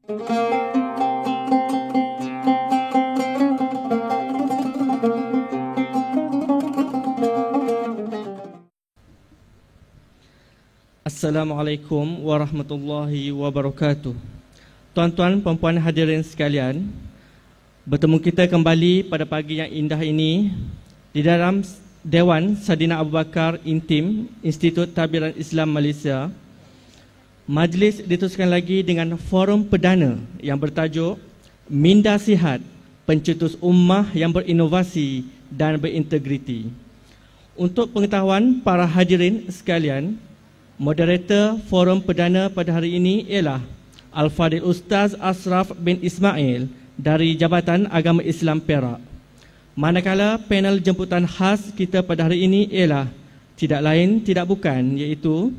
Assalamualaikum warahmatullahi wabarakatuh. Tuan-tuan, puan-puan hadirin sekalian, bertemu kita kembali pada pagi yang indah ini di dalam Dewan Sadina Abu Bakar Intim Institut Tadbiran Islam Malaysia. Majlis diteruskan lagi dengan forum perdana yang bertajuk Minda Sihat, Pencetus Ummah yang Berinovasi dan Berintegriti. Untuk pengetahuan para hadirin sekalian, moderator forum perdana pada hari ini ialah Al-Fadhil Ustaz Ashraf bin Ismail dari Jabatan Agama Islam Perak. Manakala panel jemputan khas kita pada hari ini ialah tidak lain tidak bukan iaitu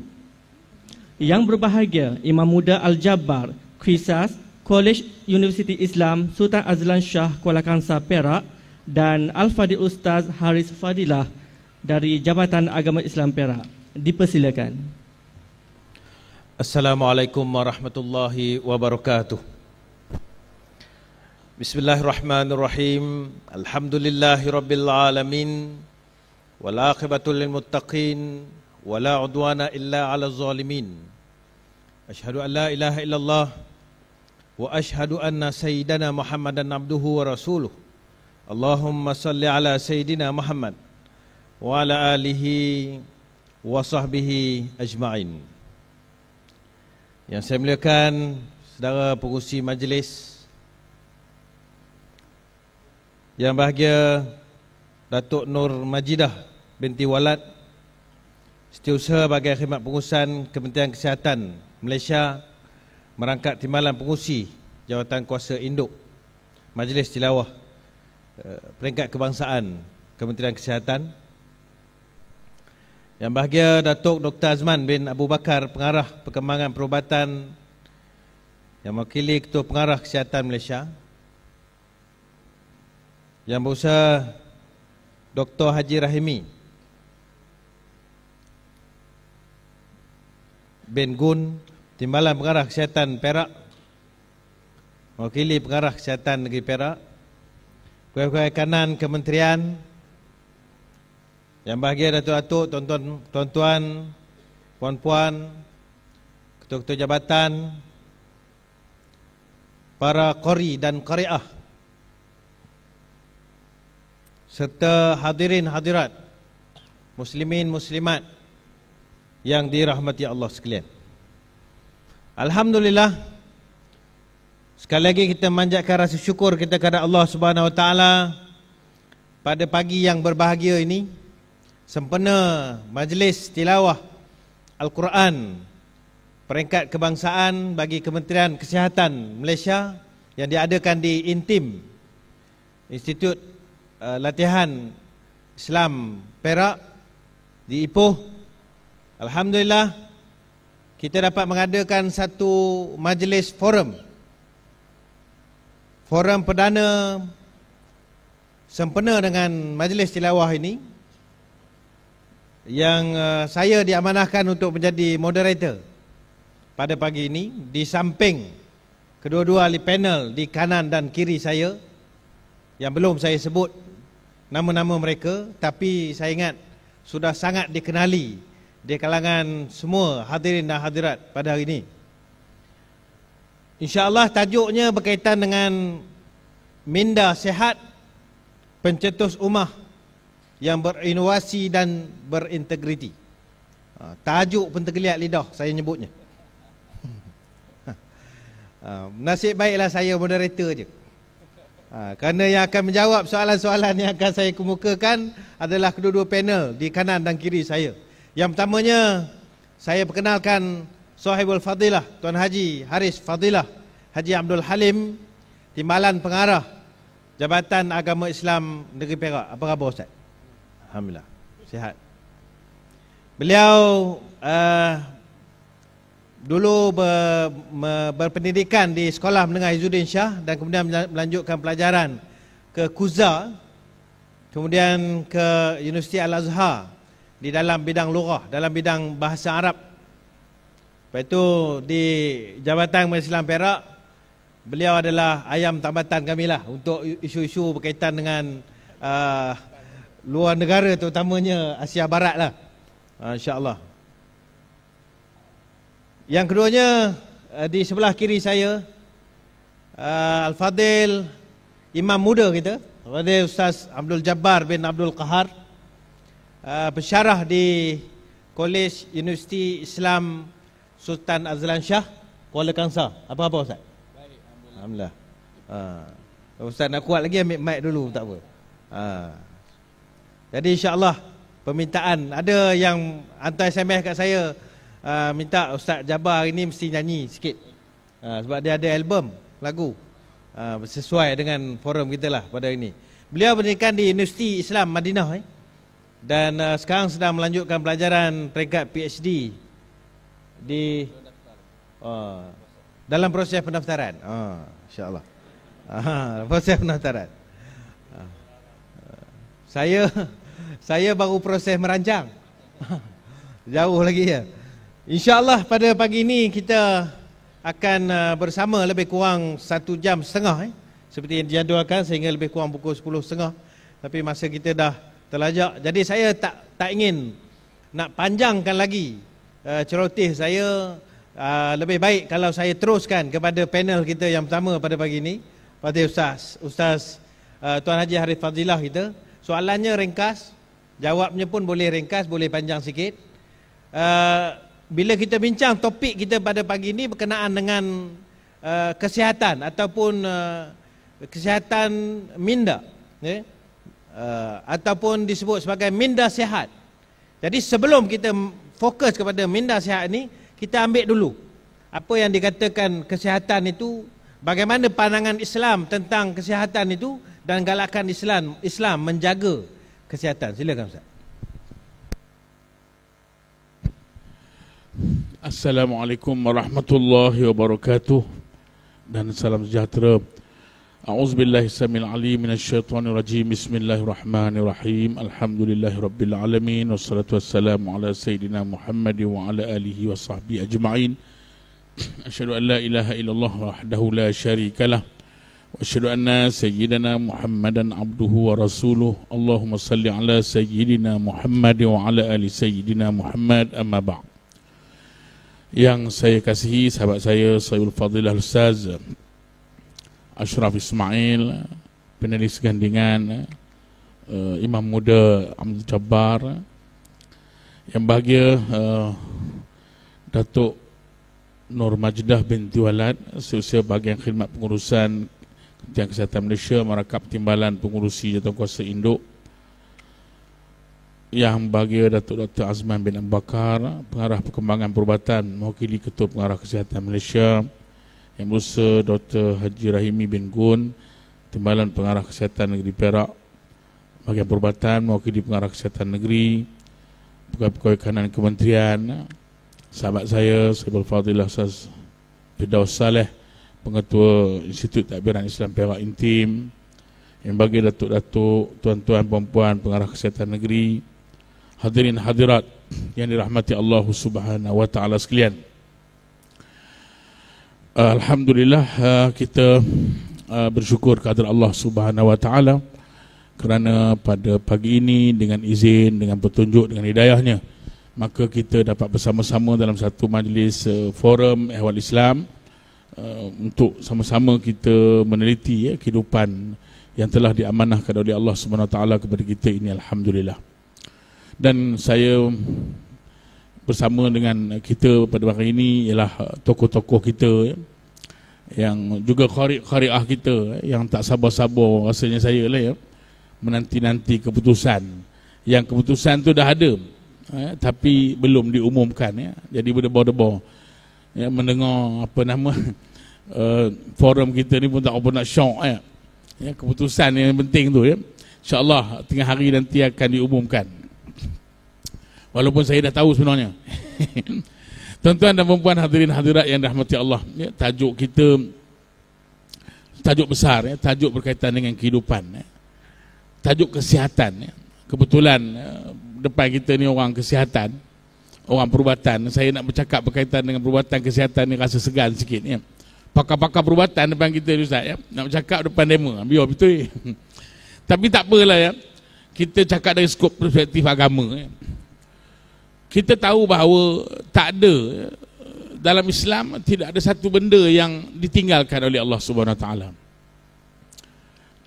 yang berbahagia Imam Muda Al-Jabbar Qisas College Universiti Islam Sultan Azlan Shah Kuala Kangsar Perak dan Al-Fadhil Ustaz Haris Fadilah dari Jabatan Agama Islam Perak. Dipersilakan. Assalamualaikum warahmatullahi wabarakatuh. Bismillahirrahmanirrahim. Alhamdulillahirabbil alamin. Wal aqibatu lil muttaqin wala udwana illa 'alal zalimin. Asyhadu an la ilaha illallah wa asyhadu anna sayyidana Muhammadan abduhu wa rasuluh. Allahumma salli ala sayyidina Muhammad wa ala alihi wa sahbihi ajma'in. Yang saya muliakan saudara pengurusi majlis, yang bahagia Datuk Nur Majidah binti Walad, Setiausaha Bahagian Khidmat Pengurusan Kementerian Kesihatan Malaysia, merangkap timbalan pengurusi Jawatan Kuasa Induk Majlis Tilawah Peringkat Kebangsaan Kementerian Kesihatan, yang bahagia Datuk Dr. Azman bin Abu Bakar, Pengarah Perkembangan Perubatan yang mewakili Ketua Pengarah Kesihatan Malaysia, yang berusaha Dr. Haji Rahimi bin Gun, Timbalan Pengarah Kesihatan Perak, mewakili Pengarah Kesihatan Negeri Perak, Kuasa-kuasa kanan Kementerian, yang bahagia Datuk-datuk, tuan-tuan, puan-puan, ketua-ketua jabatan, para qari dan qari'ah, serta hadirin hadirat, muslimin muslimat yang dirahmati Allah sekalian. Alhamdulillah, sekali lagi kita manjatkan rasa syukur kita kepada Allah Subhanahu Wa Taala pada pagi yang berbahagia ini, sempena majlis tilawah Al-Quran peringkat kebangsaan bagi Kementerian Kesihatan Malaysia yang diadakan di Intim Institut Latihan Islam Perak di Ipoh. Alhamdulillah, kita dapat mengadakan satu majlis forum perdana sempena dengan majlis tilawah ini, yang saya diamanahkan untuk menjadi moderator pada pagi ini, di samping kedua-dua ahli panel di kanan dan kiri saya, yang belum saya sebut nama-nama mereka, tapi saya ingat sudah sangat dikenali di kalangan semua hadirin dan hadirat pada hari ini. InsyaAllah tajuknya berkaitan dengan Minda Sihat, Pencetus Ummah yang Berinovasi dan Berintegriti. Tajuk pun tergeliat lidah saya nyebutnya. Nasib baiklah saya moderator je. Kerana yang akan menjawab soalan-soalan yang akan saya kemukakan adalah kedua-dua panel di kanan dan kiri saya. Yang pertamanya, saya perkenalkan Sahibul Fadilah Tuan Haji Haris Fadilah Haji Abdul Halim, Timbalan Pengarah Jabatan Agama Islam Negeri Perak. Apa khabar Ustaz? Alhamdulillah, sihat. Beliau dulu berpendidikan di Sekolah Menengah Izzuddin Shah dan kemudian melanjutkan pelajaran ke Kuza, kemudian ke Universiti Al-Azhar di dalam bidang lughah, dalam bidang bahasa Arab. Lepas itu di Jabatan Agama Islam Perak beliau adalah ayam tambatan kami lah untuk isu-isu berkaitan dengan luar negara, terutamanya Asia Barat lah, insyaAllah. Yang keduanya, di sebelah kiri saya, Al-Fadil, imam muda kita, Al-Fadil Ustaz Abdul Jabbar bin Abdul Qahar, pensyarah di Kolej Universiti Islam Sultan Azlan Shah, Kuala Kangsar. Apa-apa Ustaz? Baik, Alhamdulillah. Ustaz nak kuat lagi, ambil mic dulu, tak apa. Jadi insyaAllah permintaan, ada yang hantar SMS kat saya, minta Ustaz Jabbar hari ni mesti nyanyi sikit, sebab dia ada album lagu, sesuai dengan forum kita lah pada hari ni. Beliau pendidikan di Universiti Islam Madinah, dan sekarang sedang melanjutkan pelajaran peringkat PhD di dalam proses pendaftaran. InsyaAllah, proses pendaftaran. Saya baru proses merancang. Jauh lagi ya. InsyaAllah pada pagi ini kita akan bersama lebih kurang 1 jam setengah, seperti yang dijadualkan, sehingga lebih kurang pukul 10.30. Tapi masa kita dah terlajak, jadi saya tak ingin nak panjangkan lagi celoteh saya. Lebih baik kalau saya teruskan kepada panel kita yang pertama pada pagi ini, pada Ustaz Tuan Haji Harith Fadilah kita. Soalannya ringkas, jawabnya pun boleh ringkas, boleh panjang sikit. Bila kita bincang topik kita pada pagi ini berkenaan dengan kesihatan ataupun kesihatan minda, ataupun disebut sebagai minda sihat. Jadi sebelum kita fokus kepada minda sihat ini, kita ambil dulu apa yang dikatakan kesihatan itu, bagaimana pandangan Islam tentang kesihatan itu, dan galakan Islam menjaga kesihatan. Silakan Ustaz. Assalamualaikum warahmatullahi wabarakatuh, dan salam sejahtera. A'udzubillahi samil alim minasyaitonir rajim. Bismillahirrahmanirrahim. Alhamdulillahirabbil alamin, wassalatu wassalamu ala sayidina Muhammad wa ala alihi wa sahbihi ajma'in. Asyhadu an la ilaha illallah wahdahu la syarikalah, wa asyhadu anna sayyidina Muhammadan abduhu wa rasuluh. Allahumma salli ala sayyidina Muhammad wa ala ali sayyidina Muhammad, amma ba'd. Yang saya kasihi sahabat saya Sayyidul Fadilah Ustaz Ashraf Ismail, penulis gandingan, Imam Muda Abdul Jabbar, yang bahagia Datuk Nur Majdah binti Walad, seusia bahagian khidmat pengurusan Kementerian Kesihatan Malaysia, merakap timbalan pengurusi Jawatankuasa Induk, yang bahagia Datuk Dr. Azman bin Abu Bakar, pengarah perkembangan perubatan mewakili Ketua Pengarah Kesihatan Malaysia, yang berusaha Dr. Haji Rahimi bin Gun, timbalan Pengarah Kesihatan Negeri Perak, bahagian perubatan mewakili Pengarah Kesihatan Negeri, pegawai-pegawai kanan kementerian, sahabat saya Sayyidul Fadilah Ustaz Firdaus Saleh, Pengetua Institut Takbiran Islam Perak Intim, yang bagi datuk-datuk, tuan-tuan, puan-puan Pengarah Kesihatan Negeri, hadirin hadirat yang dirahmati Allah Subhanahu wa taala sekalian. Alhamdulillah, kita bersyukur kepada Allah Subhanahu wa taala kerana pada pagi ini dengan izin, dengan petunjuk, dengan hidayahnya, maka kita dapat bersama-sama dalam satu majlis forum ehwal Islam untuk sama-sama kita meneliti kehidupan yang telah diamanahkan oleh Allah Subhanahu wa taala kepada kita ini, alhamdulillah. Dan saya bersama dengan kita pada hari ini ialah tokoh-tokoh kita yang juga qari'ah kita, yang tak sabar-sabar rasanya saya lah menanti-nanti keputusan. Yang keputusan tu dah ada, tapi belum diumumkan. Jadi berdebar-debar mendengar apa nama forum kita ni pun tak apa nak syok. Keputusan yang penting tu, InsyaAllah tengah hari nanti akan diumumkan, walaupun saya dah tahu sebenarnya. Tuan-tuan dan puan-puan, hadirin hadirat yang dirahmati Allah, tajuk kita, tajuk besar, tajuk berkaitan dengan kehidupan, tajuk kesihatan. Kebetulan depan kita ni orang kesihatan, orang perubatan. Saya nak bercakap berkaitan dengan perubatan kesihatan ni rasa segan sikit. pakar-pakar perubatan depan kita Ustaz ya. Nak bercakap depan demo, biar betul. Tapi tak apalah ya. Kita cakap dari skop perspektif agama ya. Kita tahu bahawa tak ada dalam Islam tidak ada satu benda yang ditinggalkan oleh Allah Subhanahu Wa Taala.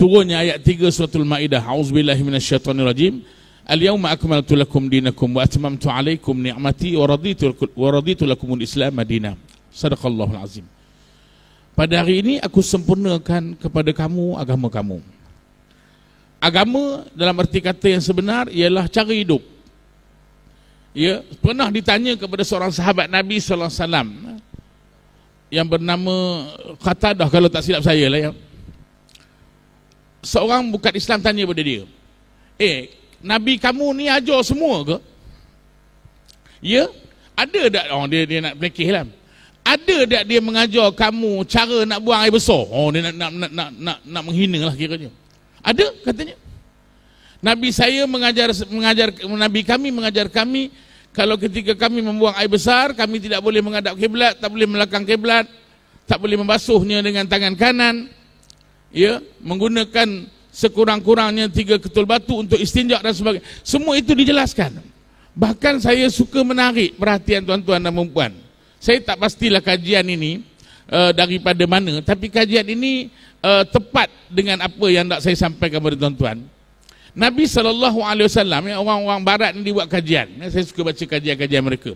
Turunnya ayat 3 suratul Maidah, auzubillahi minasyaitonirrajim. Al-yawma akmaltu lakum dinakum wa atmamtu alaikum ni'mati wa raditu lakumul Islam madina. Sadaqallahul azim. Pada hari ini aku sempurnakan kepada kamu agama kamu. Agama dalam arti kata yang sebenar ialah cara hidup. Ya, pernah ditanya kepada seorang sahabat Nabi sallallahu alaihi wasallam yang bernama Qatadah kalau tak silap saya lah ya. Seorang bukan Islam tanya kepada dia, Nabi kamu ni ajar semua ke? Ya, ada tak? Dia nak pelekeh lah. Ada tak dia mengajar kamu cara nak buang air besar? Dia nak menghina lah kiranya. Ada katanya. Nabi saya Nabi kami mengajar kami kalau ketika kami membuang air besar, kami tidak boleh menghadap kiblat, tak boleh melakang kiblat, tak boleh membasuhnya dengan tangan kanan. Ya, menggunakan sekurang-kurangnya 3 ketul batu untuk istinja dan sebagainya. Semua itu dijelaskan. Bahkan saya suka menarik perhatian tuan-tuan dan puan-puan. Saya tak pastilah kajian ini daripada mana, tapi kajian ini tepat dengan apa yang nak saya sampaikan kepada tuan-tuan. Nabi SAW, ya, orang-orang barat ni buat kajian. Saya suka baca kajian-kajian mereka.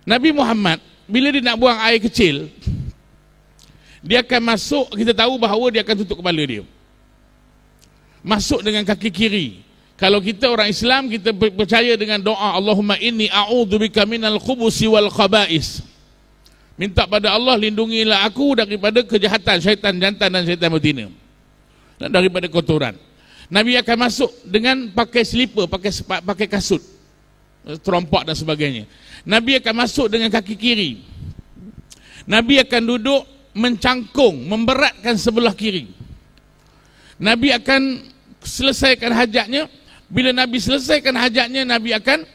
Nabi Muhammad, bila dia nak buang air kecil, dia akan masuk, kita tahu bahawa dia akan tutup kepala dia. Masuk dengan kaki kiri. Kalau kita orang Islam, kita percaya dengan doa Allahumma inni a'udzubika minal khubusi wal khaba'is. Minta pada Allah, lindungilah aku daripada kejahatan syaitan jantan dan syaitan betina, dan daripada kotoran. Nabi akan masuk dengan pakai selipar, pakai kasut, terompak dan sebagainya. Nabi akan masuk dengan kaki kiri. Nabi akan duduk mencangkung, memberatkan sebelah kiri. Nabi akan selesaikan hajatnya. Bila Nabi selesaikan hajatnya, Nabi akan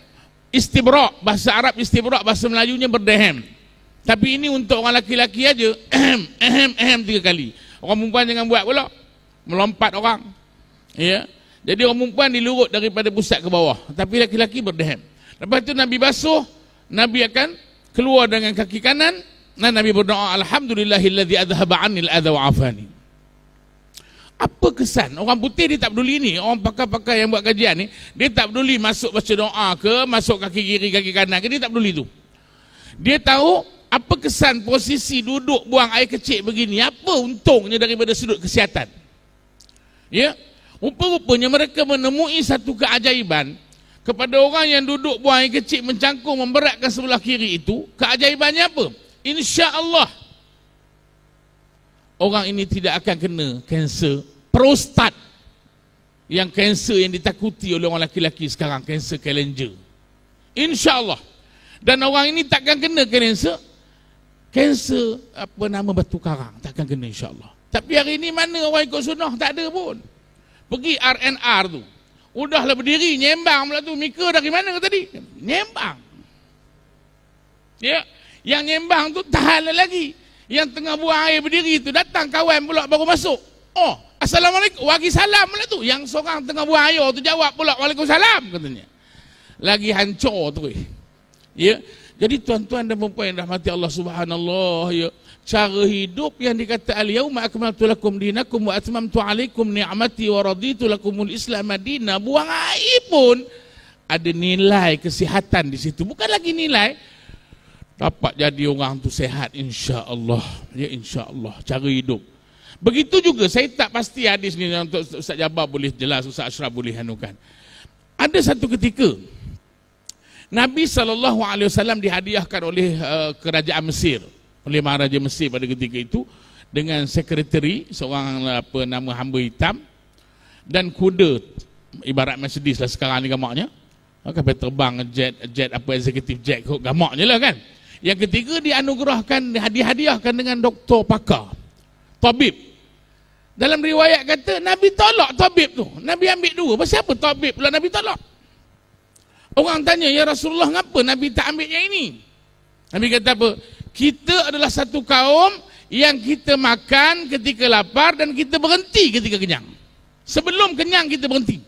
istibra'. Bahasa Arab istibra', bahasa Melayunya berdehem. Tapi ini untuk orang laki-laki aja. Ehem 3 kali. Orang perempuan jangan buat pula, melompat orang. Ya. Jadi orang perempuan dilurut daripada pusat ke bawah, tapi laki-laki berdehem. Lepas itu Nabi basuh, Nabi akan keluar dengan kaki kanan. Dan Nabi berdoa, alhamdulillahilladzi adhaba 'anil adha wa 'afani. Apa kesan? Orang putih dia tak peduli ni. Orang pakar-pakar yang buat kajian ni, dia tak peduli masuk baca doa ke, masuk kaki kiri, kaki kanan ke, dia tak peduli tu. Dia tahu apa kesan posisi duduk buang air kecil begini, apa untungnya daripada sudut kesihatan. Ya, rupa-rupanya mereka menemui satu keajaiban kepada orang yang duduk buang air kecil, mencangkung, memberatkan sebelah kiri itu. Keajaibannya apa? Insya-Allah orang ini tidak akan kena kanser prostat, yang kanser yang ditakuti oleh orang laki-laki sekarang, kanser kelenjar. Insya-Allah. Dan orang ini takkan kena kanser apa nama batu karang, takkan kena insya-Allah. Tapi hari ini mana orang ikut sunnah? Tak ada pun. Pergi RNR tu, udahlah berdiri nyembang pula tu. Mika dari mana ke tadi? Nyembang. Ya, yang nyembang tu tahan lagi. Yang tengah buang air berdiri tu datang kawan pula baru masuk. Oh, assalamualaikum, wagi salam pula tu. Yang seorang tengah buang air tu jawab pula waalaikumsalam katanya. Lagi hancur tu. Ya. Jadi tuan-tuan dan puan-puan yang rahmati Allah Subhanallah, ya, cara hidup yang dikata al-yauma akmaltu lakum dinakum wa atmamtu alaikum ni'mati wa raditu lakumul Islam madina, buang air pun ada nilai kesihatan di situ. Bukan lagi nilai dapat jadi orang tu sehat insya-Allah. Ya, insya-Allah cara hidup. Begitu juga saya tak pasti hadis ni untuk Ustaz Jabar boleh jelas, Ustaz Ashraf boleh hanukan. Ada satu ketika Nabi SAW dihadiahkan oleh kerajaan Mesir, oleh Maharaja Mesir pada ketika itu, dengan sekretari, seorang hamba hitam, dan kuda ibarat Mercedes lah sekarang ni gamaknya. Kapal terbang, jet apa eksekutif jet, gamaknya lah kan. Yang ketiga dianugerahkan, dihadiahkan dengan doktor pakar, tabib. Dalam riwayat kata Nabi tolak tabib tu. Nabi ambil 2. Pasal apa tabib pula Nabi tolak? Orang tanya, ya Rasulullah, ngapa Nabi tak ambil yang ini? Nabi kata apa? Kita adalah satu kaum yang kita makan ketika lapar dan kita berhenti ketika kenyang. Sebelum kenyang kita berhenti.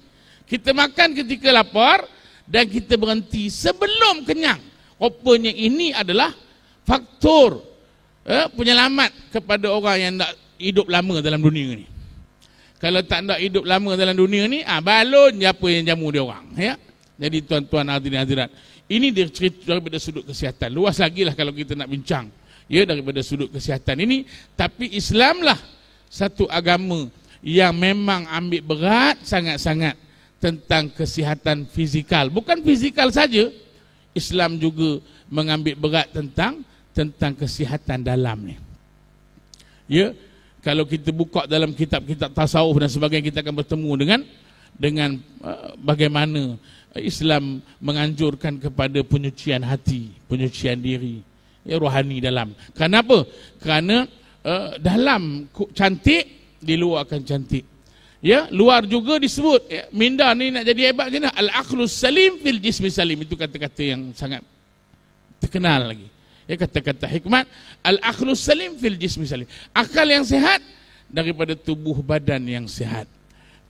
Kita makan ketika lapar dan kita berhenti sebelum kenyang. Rupanya ini adalah faktor penyelamat kepada orang yang nak hidup lama dalam dunia ni. Kalau tak nak hidup lama dalam dunia ni, balon je apa yang jamu dia orang. Ya? Jadi tuan-tuan hadirin hadirat, ini dia cerita daripada sudut kesihatan. Luas lagi lah kalau kita nak bincang. Ya, daripada sudut kesihatan ini. Tapi Islam lah satu agama yang memang ambil berat sangat-sangat tentang kesihatan fizikal. Bukan fizikal saja, Islam juga mengambil berat tentang kesihatan dalam ni. Ya, kalau kita buka dalam kitab-kitab tasawuf dan sebagainya, kita akan bertemu dengan bagaimana Islam menganjurkan kepada penyucian hati, penyucian diri, ya, rohani dalam. Kenapa? Kerana dalam cantik, di luar akan cantik. Ya, luar juga disebut, ya, minda ni nak jadi hebat macam mana? Al-aqlus salim fil jismi salim. Itu kata-kata yang sangat terkenal lagi. Ya, kata-kata hikmat, al-aqlus salim fil jismi salim. Akal yang sehat daripada tubuh badan yang sehat.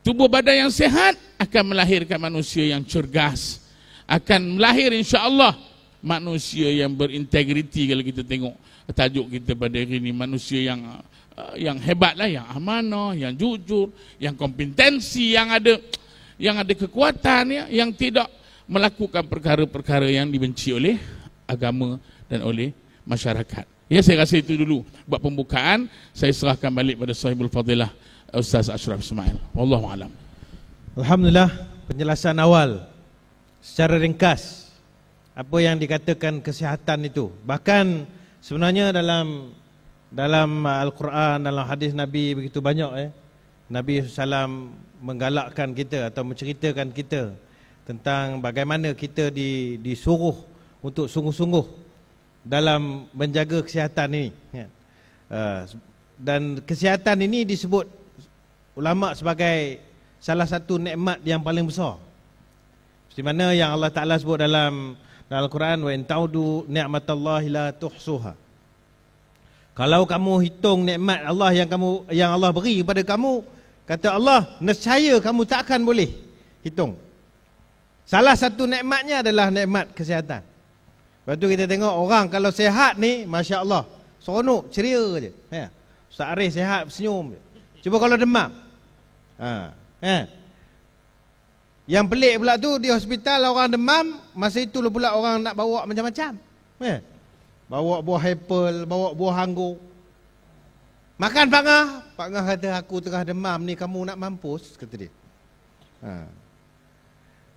Tubuh badan yang sehat akan melahirkan manusia yang cergas. Akan melahir insya-Allah manusia yang berintegriti. Kalau kita tengok tajuk kita pada hari ini, manusia yang hebat lah, yang amanah, yang jujur, yang kompetensi, yang ada kekuatan, ya, yang tidak melakukan perkara-perkara yang dibenci oleh agama dan oleh masyarakat. Ya, saya rasa itu dulu buat pembukaan. Saya serahkan balik pada sahibul fadilah Ustaz Ashraf Ismail. Wallahu a'lam. Alhamdulillah, penjelasan awal secara ringkas apa yang dikatakan kesihatan itu. Bahkan sebenarnya dalam Al-Quran, dalam hadis Nabi begitu banyak, Nabi SAW menggalakkan kita atau menceritakan kita tentang bagaimana kita disuruh untuk sungguh-sungguh dalam menjaga kesihatan ini. Dan kesihatan ini disebut ulama sebagai salah satu nikmat yang paling besar. Seperti mana yang Allah Ta'ala sebut dalam Al-Quran, wa in ta'udu ni'matallahi la tuhsuha. Kalau kamu hitung nikmat Allah yang Allah beri kepada kamu, kata Allah, nescaya kamu tak akan boleh hitung. Salah satu nikmatnya adalah nikmat kesihatan. Lepas tu kita tengok orang kalau sihat ni, Masya Allah, seronok, ceria je. Ustaz Arif sihat, senyum je. Cuba kalau demam. Yang pelik pula tu, di hospital orang demam, masa itu pula orang nak bawa macam-macam. Bawa buah apple, bawa buah anggur. Makan Pangah. Pangah kata, aku tengah demam ni, kamu nak mampus, kata dia.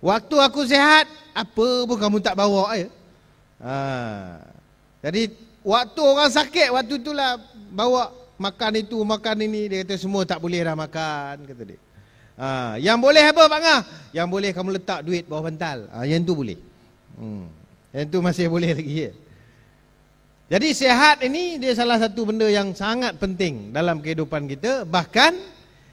Waktu aku sihat, apa pun kamu tak bawa. Jadi waktu orang sakit, waktu itulah bawa makan itu, makan ini. Dia kata semua tak boleh dah makan, kata dia. Yang boleh apa Pangah? Yang boleh kamu letak duit bawah bantal. Yang tu boleh. Yang tu masih boleh lagi, ya. Jadi sihat ini dia salah satu benda yang sangat penting dalam kehidupan kita. Bahkan,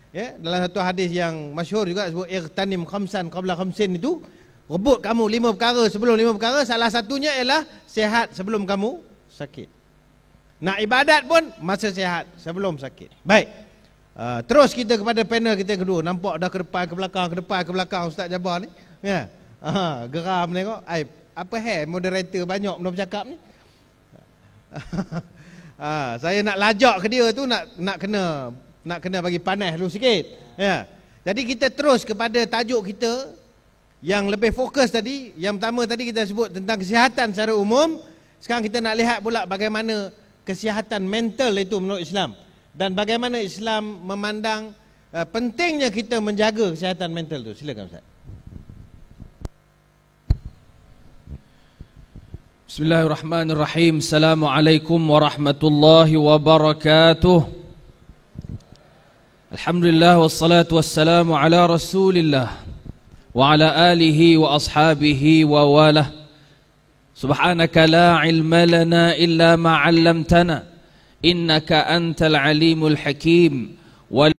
ya, dalam satu hadis yang masyhur juga sebut ightanim khamsan qabla khamsin, itu rebut kamu 5 perkara sebelum 5 perkara. Salah satunya ialah sihat sebelum kamu sakit. Nak ibadat pun masa sihat sebelum sakit. Baik. Terus kita kepada panel kita kedua. Nampak dah ke depan ke belakang, ke depan ke belakang Ustaz Jabar ni. Ya. Geram tengok. Apa moderator banyak benda bercakap ni. Saya nak lajak ke dia tu nak kena bagi panas dulu sikit. Ya. Jadi kita terus kepada tajuk kita yang lebih fokus tadi. Yang pertama tadi kita sebut tentang kesihatan secara umum. Sekarang kita nak lihat pula bagaimana kesihatan mental itu menurut Islam. Dan bagaimana Islam memandang pentingnya kita menjaga kesihatan mental itu. Silakan Ustaz. Bismillahirrahmanirrahim. Assalamualaikum warahmatullahi wabarakatuh. Alhamdulillah wassalatu wassalamu ala Rasulillah wa ala alihi wa ashabihi wa walah. Subhanaka la ilma lana illa ma 'allamtana innaka antal alimul hakim.